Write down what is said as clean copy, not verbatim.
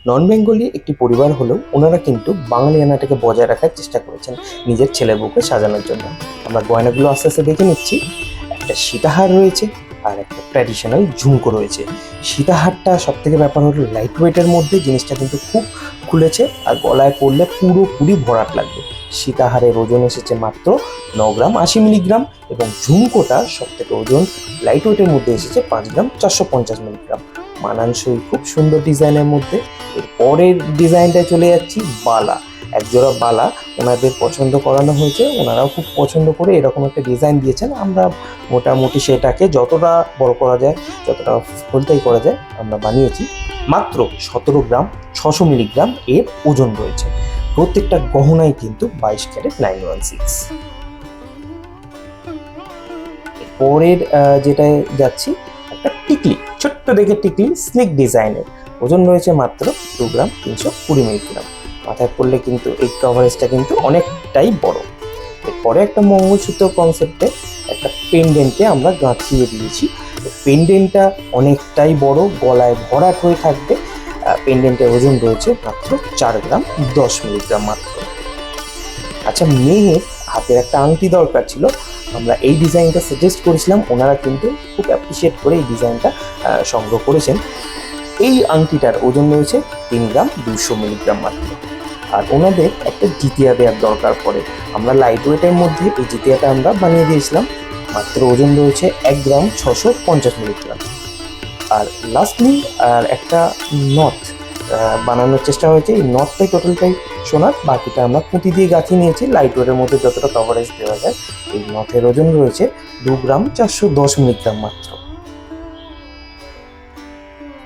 নন Bengali একটি পরিবার হলেও ওনারা কিন্তু বাঙালিয়ানাটাকে বজায় রাখার চেষ্টা করেছেন নিজের ছেলের বউকে সাজানোর জন্য। আমরা গয়নাগুলো আস্তে আস্তে দেখে নিচ্ছি। একটা সীতাহার রয়েছে আর একটা ট্র্যাডিশনাল ঝুমকো রয়েছে। সীতাহারটা সব থেকে ব্যাপার হলো লাইট ওয়েটের মধ্যে, জিনিসটা কিন্তু খুব খুলেছে আর গলায় পরলে পুরোপুরি ভরাট লাগবে। সীতাহারের ওজন এসেছে মাত্র 9 গ্রাম 80 মিলিগ্রাম এবং ঝুমকোটা সব থেকে ওজন লাইট ওয়েটের মধ্যে এসেছে 5 গ্রাম 450 মিলিগ্রাম। মানানসই খুব সুন্দর ডিজাইনের মধ্যে। এর পরের ডিজাইনটায় চলে যাচ্ছি, বালা। একজোড়া বালা ওনাদের পছন্দ করানো হয়েছে, ওনারাও খুব পছন্দ করে এরকম একটা ডিজাইন দিয়েছেন। আমরা মোটামুটি সেটাকে যতটা বড় করা যায়, যতটা ফুলতাই করা যায় আমরা বানিয়েছি। মাত্র 17 গ্রাম 600 মিলিগ্রাম এর ওজন রয়েছে। প্রত্যেকটা গহনাই কিন্তু 22 ক্যারেট 916। পরের যেটায় যাচ্ছি, একটা টিকলি, ছোট্ট দেখে টিকলি, স্লিক ডিজাইনের, ওজন রয়েছে মাত্র 2 গ্রাম 320 মিলিগ্রাম। মাথায় পড়লে কিন্তু এই কভারেজটা কিন্তু অনেকটাই বড়। এরপরে একটা মঙ্গলসূত্র কনসেপ্টে একটা পেন্ডেন্টে আমরা গাঁথিয়ে দিয়েছি। পেন্ডেন্টটা অনেকটাই বড়, গলায় ভরাট হয়ে থাকবে। পেন্ডেন্টের ওজন রয়েছে মাত্র 4 গ্রাম 10 মিলিগ্রাম মাত্র। আচ্ছা, মেয়ের হাতের একটা আংটি দরকার ছিল, আমরা এই ডিজাইনটা সাজেস্ট করেছিলাম, ওনারা কিন্তু খুব অ্যাপ্রিসিয়েট করে এই ডিজাইনটা সংগ্রহ করেছেন। এই আংটিটার ওজন রয়েছে 3 গ্রাম 200 মিলিগ্রাম মাত্র। আর ওনাদের একটা জিতিয়া দেওয়ার দরকার পড়ে, আমরা লাইট ওয়েটের মধ্যে এই জিতিয়াটা আমরা বানিয়ে দিয়েছিলাম। মাত্র ওজন রয়েছে 1 গ্রাম 650 মিলিগ্রাম। আর লাস্টলি আর একটা নথ বানানোর চেষ্টা হয়েছে। এই নথটাই টোটালটাই সোনার, বাকিটা আমরা পুঁতি দিয়ে গাঁথিয়ে নিয়েছি লাইট ওয়েটের মধ্যে যতটা কভারেজ দেওয়া যায়। এই নথের ওজন রয়েছে 2 গ্রাম 410 মিলিগ্রাম মাত্র।